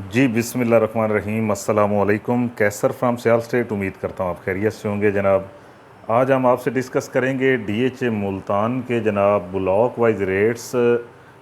जी बिस्मिल्लाहिर्रहमानिर्रहीम अस्सलामु अलैकुम। कैसर फ्राम सियाल स्टेट। उम्मीद करता हूँ आप खैरियत से होंगे जनाब। आज हम आपसे डिस्कस करेंगे डीएचए मुल्तान के जनाब ब्लॉक वाइज रेट्स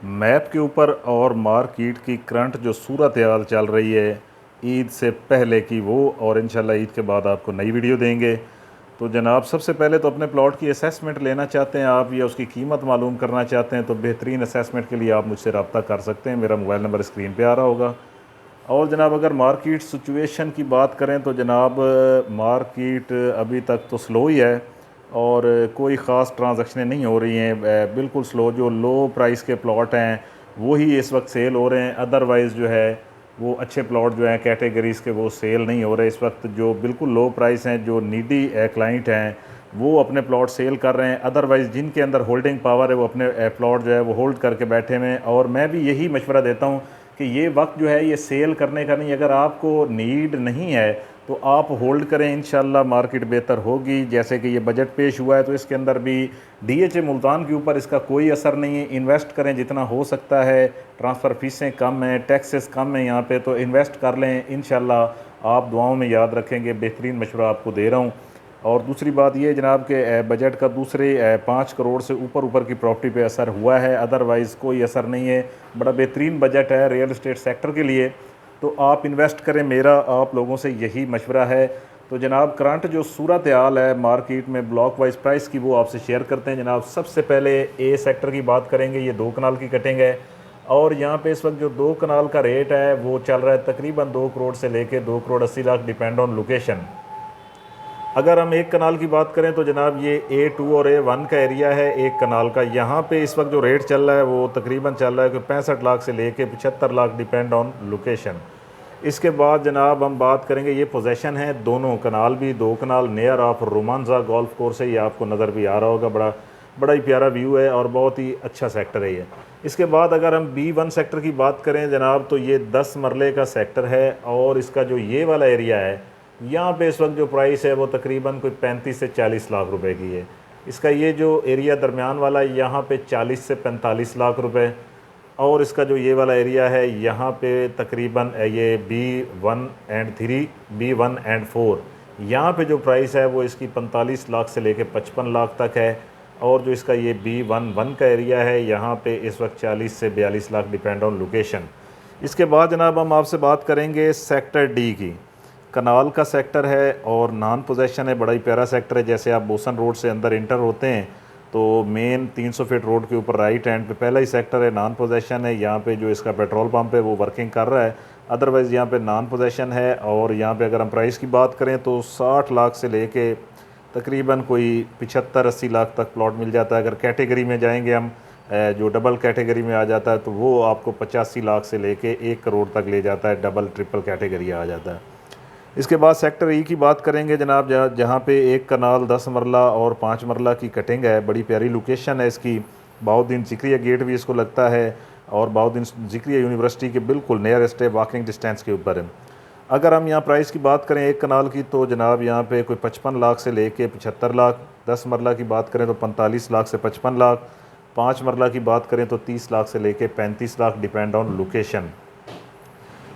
मैप के ऊपर और मार्केट की करंट जो सूरत हाल चल रही है ईद से पहले की वो, और इंशाल्लाह ईद के बाद आपको नई वीडियो देंगे। तो जनाब सबसे पहले तो अपने प्लॉट की असेसमेंट लेना चाहते हैं आप या उसकी कीमत मालूम करना चाहते हैं तो बेहतरीन असेसमेंट के लिए आप मुझसे रब्ता कर सकते हैं। मेरा मोबाइल नंबर स्क्रीन पे आ रहा होगा। और जनाब अगर मार्केट सिचुएशन की बात करें तो जनाब मार्केट अभी तक तो स्लो ही है और कोई ख़ास ट्रांजैक्शनें नहीं हो रही हैं। बिल्कुल स्लो। जो लो प्राइस के प्लॉट हैं वही इस वक्त सेल हो रहे हैं। अदरवाइज़ जो है वो अच्छे प्लॉट जो हैं कैटेगरीज़ के वो सेल नहीं हो रहे इस वक्त। जो बिल्कुल लो प्राइस हैं, जो नीडी क्लाइंट हैं, वो अपने प्लॉट सेल कर रहे हैं। अदरवाइज़ जिनके अंदर होल्डिंग पावर है वो अपने प्लॉट जो है वो होल्ड करके बैठे हुए हैं। और मैं भी यही मशवरा देता हूँ कि ये वक्त जो है ये सेल करने का नहीं। अगर आपको नीड नहीं है तो आप होल्ड करें, इंशाल्लाह मार्केट बेहतर होगी। जैसे कि ये बजट पेश हुआ है तो इसके अंदर भी डीएचए मुल्तान के ऊपर इसका कोई असर नहीं है। इन्वेस्ट करें जितना हो सकता है। ट्रांसफ़र फीसें कम हैं, टैक्सेस कम हैं यहाँ पे, तो इन्वेस्ट कर लें। इंशाल्लाह आप दुआओं में याद रखेंगे। बेहतरीन मशवरा आपको दे रहा हूँ। और दूसरी बात ये जनाब के बजट का दूसरे 5 करोड़ से ऊपर ऊपर की प्रॉपर्टी पे असर हुआ है, अदरवाइज़ कोई असर नहीं है। बड़ा बेहतरीन बजट है रियल इस्टेट सेक्टर के लिए, तो आप इन्वेस्ट करें। मेरा आप लोगों से यही मशवरा है। तो जनाब करंट जो सूरत हाल है मार्केट में ब्लॉक वाइज प्राइस की वो आपसे शेयर करते हैं जनाब। सबसे पहले ए सेक्टर की बात करेंगे। ये 2 कनाल की कटिंग है और यहाँ पे इस वक्त जो 2 कनाल का रेट है वो चल रहा है तकरीबन 2 करोड़ से लेके 2 crore 80 lakh, depend on location. अगर हम 1 कनाल की बात करें तो जनाब ये A2 और A1 का एरिया है 1 कनाल का। यहाँ पे इस वक्त जो रेट चल रहा है वो तकरीबन चल रहा है कि 65 लाख से लेके 75 लाख, डिपेंड ऑन लोकेशन। इसके बाद जनाब हम बात करेंगे, ये पोजेशन है दोनों कनाल भी 2 कनाल near of Romanza golf course है। ये आपको नज़र भी आ रहा होगा। बड़ा बड़ा ही प्यारा व्यू है और बहुत ही अच्छा सेक्टर है ये। इसके बाद अगर हम B1 सेक्टर की बात करें जनाब तो ये 10 मरले का सेक्टर है और इसका जो ये वाला एरिया है यहाँ पे इस वक्त जो प्राइस है वो तकरीबन कोई 35 से 40 लाख रुपए की है। इसका ये जो एरिया दरमियान वाला है यहाँ पे 40 से 45 लाख रुपए, और इसका जो ये वाला एरिया है यहाँ पे तकरीबन ये B1 and 3, B1 and 4, यहाँ पे जो प्राइस है वो इसकी 45 लाख से लेके 55 लाख तक है। और जो इसका ये B11 का एरिया है यहाँ पे इस वक्त 40 से 42 लाख, डिपेंड ऑन लोकेशन। इसके बाद जनाब हम आपसे बात करेंगे सेक्टर डी की। कनाल का सेक्टर है और नॉन पोजेशन है। बड़ा ही प्यारा सेक्टर है। जैसे आप बोसन रोड से अंदर इंटर होते हैं तो मेन 300 फीट रोड के ऊपर राइट हैंड पे पहला ही सेक्टर है, नॉन पोजेशन है। यहाँ पे जो इसका पेट्रोल पंप है वो वर्किंग कर रहा है, अदरवाइज़ यहाँ पे नॉन पोजेशन है। और यहाँ पे अगर हम प्राइस की बात करें तो 60 लाख से लेके तकरीबन कोई 75-80 लाख तक प्लॉट मिल जाता है। अगर कैटेगरी में जाएंगे हम, जो डबल कैटेगरी में आ जाता है तो वो आपको 85 लाख से लेके 1 करोड़ तक ले जाता है। डबल ट्रिपल कैटेगरी आ जाता है। इसके बाद सेक्टर ई की बात करेंगे जनाब, जहाँ पे 1 कनाल 10 मरला और 5 मरला की कटिंग है। बड़ी प्यारी लोकेशन है इसकी। बाउद्दीन ज़िक्रिया गेट भी इसको लगता है और बाउद्दीन ज़िक्रिया यूनिवर्सिटी के बिल्कुल नियरेस्ट है, वॉकिंग डिस्टेंस के ऊपर है। अगर हम यहाँ प्राइस की बात करें 1 कनाल की तो जनाब यहाँ पे कोई 55 लाख से लेके 75 लाख, 10 मरला की बात करें तो 45 लाख से 55 लाख, 5 मरला की बात करें तो 30 लाख से लेके 35 लाख, डिपेंड ऑन लोकेशन।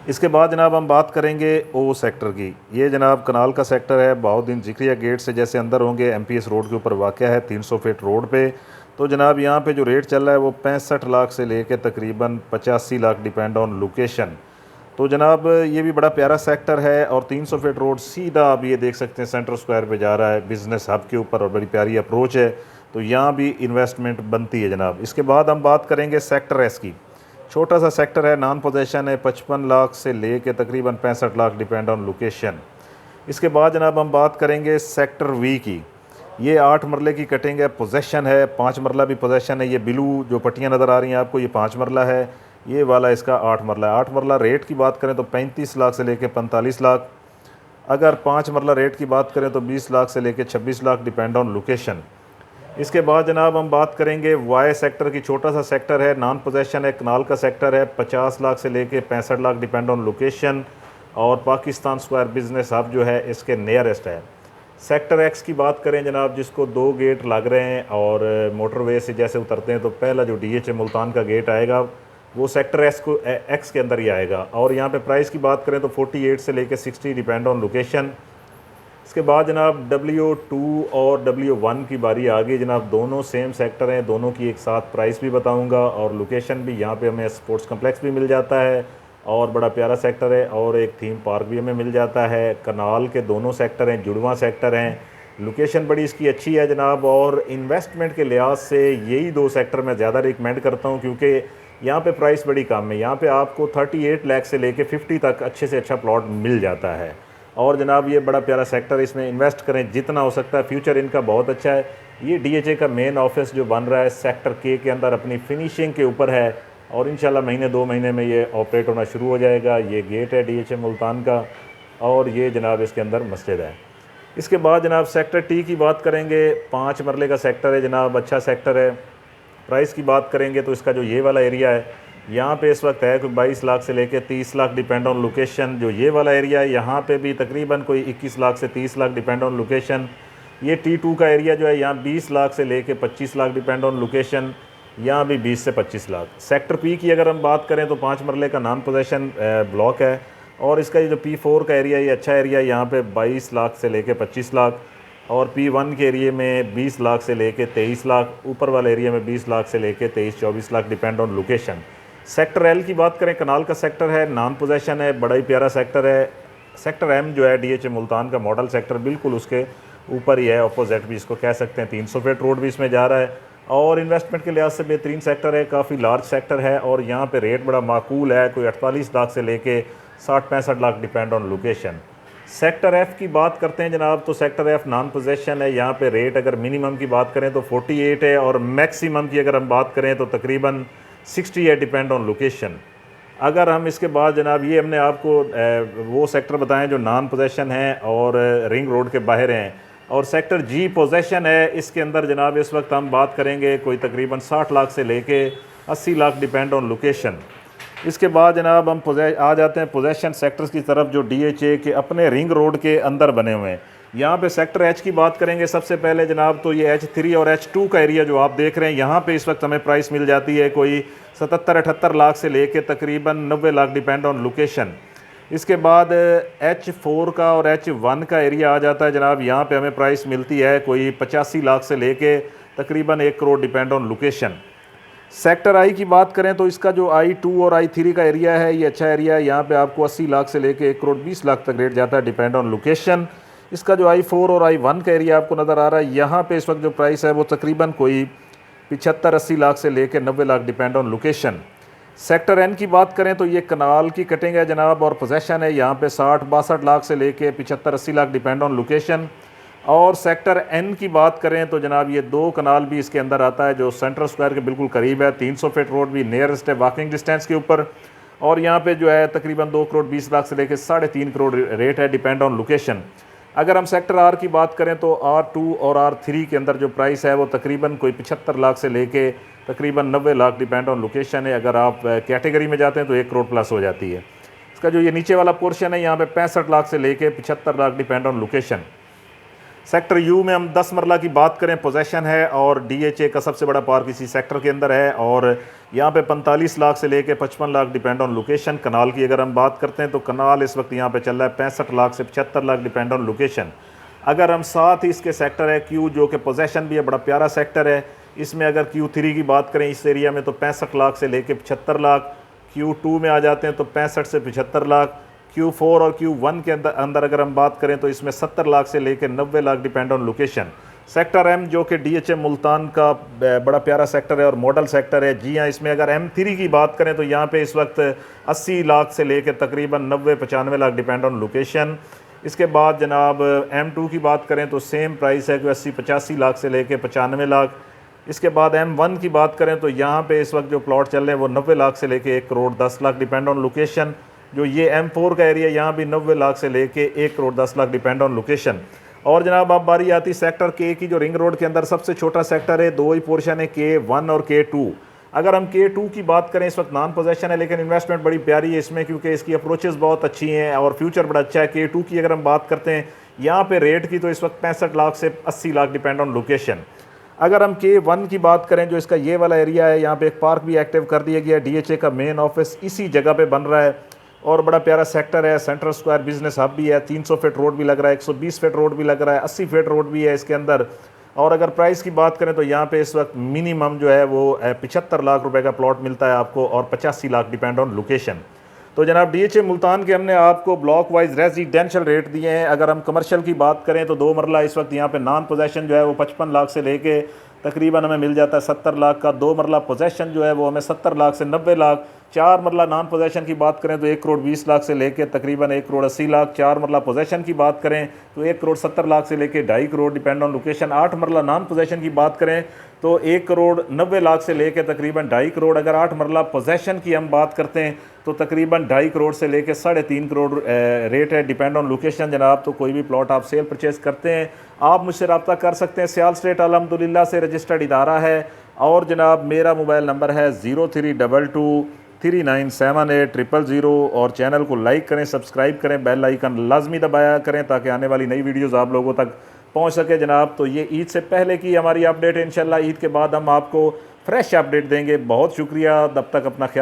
इसके बाद जनाब हम बात करेंगे ओ सेक्टर की। ये जनाब कनाल का सेक्टर है। बाउद्दीन ज़िक्रिया गेट से जैसे अंदर होंगे MPS रोड के ऊपर वाक़या है 300 फीट रोड पे। तो जनाब यहाँ पे जो रेट चल रहा है वो 65 लाख से लेके तकरीबन 85 लाख, डिपेंड ऑन लोकेशन। तो जनाब ये भी बड़ा प्यारा सेक्टर है और 300 फीट रोड सीधा आप ये देख सकते हैं सेंट्रल स्क्वायर पे जा रहा है, बिज़नेस हब के ऊपर, और बड़ी प्यारी अप्रोच है। तो यहाँ भी इन्वेस्टमेंट बनती है जनाब। इसके बाद हम बात करेंगे सेक्टर एस की। छोटा सा सेक्टर है, नॉन पोजेशन है, 55 लाख से ले कर तकरीबन 65 लाख, डिपेंड ऑन लोकेशन। इसके बाद जनाब हम बात करेंगे सेक्टर वी की। ये 8 मरले की कटिंग है, पोजेशन है, 5 मरला भी पोजेशन है। ये ब्लू जो पट्टियाँ नज़र आ रही हैं आपको, ये 5 मरला है। ये वाला इसका 8 मरला है। 8 मरला रेट की बात करें तो 35 लाख से लेकर 45 लाख। अगर 5 मरला रेट की बात करें तो 20 लाख से लेकर 26 लाख, डिपेंड ऑन लोकेशन। इसके बाद जनाब हम बात करेंगे वाई सेक्टर की। छोटा सा सेक्टर है, नॉन पोजेशन है, कनाल का सेक्टर है। 50 लाख से लेके 65 लाख, डिपेंड ऑन लोकेशन। और पाकिस्तान स्क्वायर बिजनेस हब जो है इसके नियरेस्ट है। सेक्टर एक्स की बात करें जनाब, जिसको 2 गेट लग रहे हैं और मोटरवे से जैसे उतरते हैं तो पहला जो DHA मुल्तान का गेट आएगा वो सेक्टर एस को एक्स के अंदर ही आएगा। और यहाँ पे प्राइस की बात करें तो 48 से लेके 60 डिपेंड ऑन लोकेशन। इसके बाद जनाब W2 और W1 की बारी आ गई जनाब। दोनों सेम सेक्टर हैं, दोनों की एक साथ प्राइस भी बताऊंगा और लोकेशन भी। यहाँ पे हमें स्पोर्ट्स कम्प्लेक्स भी मिल जाता है और बड़ा प्यारा सेक्टर है, और एक थीम पार्क भी हमें मिल जाता है। कनाल के दोनों सेक्टर हैं, जुड़वा सेक्टर हैं। लोकेशन बड़ी इसकी अच्छी है जनाब, और इन्वेस्टमेंट के लिहाज से यही दो सेक्टर मैं ज़्यादा रिकमेंड करता हूँ, क्योंकि यहाँ पे प्राइस बड़ी कम है। यहाँ पे आपको 38 लाख से लेके 50 तक अच्छे से अच्छा प्लॉट मिल जाता है। और जनाब ये बड़ा प्यारा सेक्टर, इसमें इन्वेस्ट करें जितना हो सकता है, फ्यूचर इनका बहुत अच्छा है। ये DHA का मेन ऑफिस जो बन रहा है सेक्टर के अंदर अपनी फिनिशिंग के ऊपर है, और इंशाल्लाह महीने 2 महीने में ये ऑपरेट होना शुरू हो जाएगा। ये गेट है DHA मुल्तान का, और ये जनाब इसके अंदर मस्जिद है। इसके बाद जनाब सेक्टर T की बात करेंगे। 5 मरले का सेक्टर है जनाब, अच्छा सेक्टर है। प्राइस की बात करेंगे तो इसका जो ये वाला एरिया है यहाँ पे इस वक्त है कोई 22 लाख से लेके 30 लाख डिपेंड ऑन लोकेशन। जो ये वाला एरिया है यहाँ पे भी तकरीबन कोई 21 लाख से 30 लाख डिपेंड ऑन लोकेशन। ये T2 का एरिया जो है यहाँ 20 लाख से लेके 25 लाख डिपेंड ऑन लोकेशन, यहाँ भी 20 से 25 लाख। सेक्टर P की अगर हम बात करें तो 5 मरले का नॉन पोजेशन ब्लॉक है, और इसका ये जो P4 का एरिया ये अच्छा एरिया है, यहाँ पे 22 लाख से लेके 25 लाख, और P1 के एरिया में 20 लाख से लेके 23 लाख, ऊपर वाले एरिया में 20 लाख से लेके 23-24 lakh depend on location. Sector L की बात करें, कनाल का सेक्टर है, नॉन पोजेशन है, बड़ा ही प्यारा सेक्टर है। सेक्टर M जो है DHA मुल्तान का मॉडल सेक्टर, बिल्कुल उसके ऊपर ही है, अपोजिट भी इसको कह सकते हैं। 300 फीट रोड भी इसमें जा रहा है, और इन्वेस्टमेंट के लिहाज से बेहतरीन सेक्टर है, काफ़ी लार्ज सेक्टर है, और यहाँ पे रेट बड़ा माकूल है, कोई 48 लाख से लेके 60-65 lakh depend on location. Sector F की बात करते हैं जनाब, तो सेक्टर F नॉन पोजेशन है। यहाँ पे रेट अगर मिनिमम की बात करें तो 48 है, और मैक्सिमम की अगर हम बात करें तो तकरीबन 60 है, डिपेंड ऑन लोकेशन। अगर हम इसके बाद जनाब ये हमने आपको वो सेक्टर बताएं जो नॉन पोजेशन है और रिंग रोड के बाहर हैं, और सेक्टर G पोजेशन है। इसके अंदर जनाब इस वक्त हम बात करेंगे कोई तकरीबन 60 लाख से लेके 80 लाख डिपेंड ऑन लोकेशन। इसके बाद जनाब हम आ जाते हैं पोजेशन सेक्टर्स की तरफ, जो DHA के अपने रिंग रोड के अंदर बने हुए हैं। यहाँ पे सेक्टर H की बात करेंगे सबसे पहले जनाब, तो ये H3 और H2 का एरिया जो आप देख रहे हैं, यहाँ पे इस वक्त हमें प्राइस मिल जाती है कोई 77-78 लाख से लेके तकरीबन 90 लाख डिपेंड ऑन लोकेशन। इसके बाद H4 का और H1 का एरिया आ जाता है जनाब, यहाँ पे हमें प्राइस मिलती है कोई 85 लाख से लेके तकरीबन 1 crore depend on location. Sector I की बात करें तो इसका जो I2 और I3 का एरिया है ये अच्छा एरिया है, यहाँ पे आपको 80 लाख से लेके 1 करोड़ 20 लाख तक रेट जाता है डिपेंड ऑन लोकेशन। इसका जो I4 और I1 का एरिया आपको नज़र आ रहा है, यहाँ पे इस वक्त जो प्राइस है वो तकरीबन कोई 75-80 लाख से लेके 90 lakh depend on location. Sector N की बात करें तो ये कनाल की कटिंग है जनाब, और पोजेशन है, यहाँ पे 60-62 लाख से लेके 75-80 लाख डिपेंड ऑन लोकेशन। और सेक्टर N की बात करें तो जनाब ये 2 कनाल भी इसके अंदर आता है, जो सेंट्रल स्क्वायर के बिल्कुल करीब है। 300 फीट रोड भी नियरेस्ट है वॉकिंग डिस्टेंस के ऊपर, और यहाँ पे जो है तकरीबन 2 करोड़ 20 लाख से लेकर 3.5 करोड़ रेट है डिपेंड ऑन लोकेशन। अगर हम सेक्टर R की बात करें तो R2 और R3 के अंदर जो प्राइस है वो तकरीबन कोई 75 लाख से लेके तकरीबन 90 लाख डिपेंड ऑन लोकेशन है। अगर आप कैटेगरी में जाते हैं तो 1 करोड़ प्लस हो जाती है। इसका जो ये नीचे वाला पोर्शन है यहाँ पे 65 लाख से लेके 75 lakh depend on location. Sector U में हम 10 मरला की बात करें, पोजेशन है, और DHA का सबसे बड़ा पार्क इसी सेक्टर के अंदर है, और यहाँ पे 45 लाख से लेके 55 लाख डिपेंड ऑन लोकेशन। कनाल की अगर हम बात करते हैं तो कनाल इस वक्त यहाँ पे चल रहा है 65 लाख से 75 लाख डिपेंड ऑन लोकेशन। अगर हम साथ ही इसके सेक्टर है Q, जो कि पोजेशन भी है, बड़ा प्यारा सेक्टर है, इसमें अगर Q3 की बात करें इस एरिया में तो 65 लाख से लेके 75 लाख। Q2 में आ जाते हैं तो 65 से 75 लाख। Q4 और Q1 के अंदर अगर हम बात करें तो इसमें 70 लाख से लेकर 90 lakh depend on location. Sector M जो कि DHA मुल्तान का बड़ा प्यारा सेक्टर है और मॉडल सेक्टर है। जी हाँ, इसमें अगर M3 की बात करें तो यहाँ पे इस वक्त 80 लाख से लेकर तकरीबन 90-95 लाख डिपेंड ऑन लोकेशन। इसके बाद जनाब M2 की बात करें तो सेम प्राइस है कि 80-85 लाख से लेकर 95 लाख। इसके बाद M1 की बात करें तो यहाँ पे इस वक्त जो प्लॉट चल रहे हैं वो 90 लाख से लेके 1 crore 10 lakh depend on location. जो ये M4 का एरिया यहाँ भी 90 लाख से लेके 1 crore 10 lakh depend on location. और जनाब अब बारी आती सेक्टर K की, जो रिंग रोड के अंदर सबसे छोटा सेक्टर है। 2 ही पोर्शन है, K1 और K2। अगर हम K2 की बात करें इस वक्त नॉन पोजेशन है, लेकिन इन्वेस्टमेंट बड़ी प्यारी है इसमें, क्योंकि इसकी अप्रोचेस बहुत अच्छी हैं और फ्यूचर बड़ा अच्छा है। K2 की अगर हम बात करते हैं यहाँ पे रेट की तो इस वक्त 65 लाख से 80 लाख डिपेंड ऑन लोकेशन। अगर हम K1 की बात करें, जो इसका ये वाला एरिया है, यहाँ पे एक पार्क भी एक्टिव कर दिया गया है। DHA का मेन ऑफिस इसी जगह पे बन रहा है और बड़ा प्यारा सेक्टर है। सेंट्रल स्क्वायर बिजनेस हब भी है, 300 फीट रोड भी लग रहा है, 120 फीट रोड भी लग रहा है, 80 फीट रोड भी है इसके अंदर। और अगर प्राइस की बात करें तो यहाँ पे इस वक्त मिनिमम जो है वो 75 लाख रुपए का प्लॉट मिलता है आपको और 85 लाख डिपेंड ऑन लोकेशन। तो जनाब DHA मुल्तान के हमने आपको ब्लॉक वाइज रेजिडेंशियल रेट दिए हैं। अगर हम कमर्शियल की बात करें तो 2 मरला इस वक्त यहाँ पे नॉन पोजेशन जो है वो 55 लाख से लेके तकरीबन हमें मिल जाता है 70 लाख का। 2 मरला पोजेशन जो है वो हमें 70 लाख से 90 लाख। 4 मरला नॉन पोजेशन की बात करें तो 1 करोड़ 20 लाख से लेके तकरीबन 1 करोड़ 80 लाख। 4 मरला पोजेशन की बात करें तो 1 करोड़ 70 लाख से लेके 2.5 करोड़ डिपेंड ऑन लोकेशन। 8 मरला नॉन पोजेशन की बात करें तो 1 करोड़ 90 लाख से लेके तकरीबन 2.5 करोड़। अगर 8 मरला पोजेशन की हम बात करते हैं तो तकरीबन 2.5 करोड़ से लेके 3.5 करोड़ रेट है डिपेंड ऑन लोकेशन जनाब। तो कोई भी प्लॉट आप सेल परचेज़ करते हैं आप मुझसे रब्ता कर सकते हैं। सियाल स्टेट अल्हम्दुलिल्लाह से रजिस्टर्ड इदारा है। और जनाब मेरा मोबाइल नंबर है 0322397800। और चैनल को लाइक करें, सब्सक्राइब करें, बेल आइकन लाजमी दबाया करें ताकि आने वाली नई वीडियोस आप लोगों तक पहुंच सके जनाब। तो ये ईद से पहले की हमारी अपडेट है। इंशाल्लाह ईद के बाद हम आपको फ्रेश अपडेट देंगे। बहुत शुक्रिया, तब तक अपना ख्याल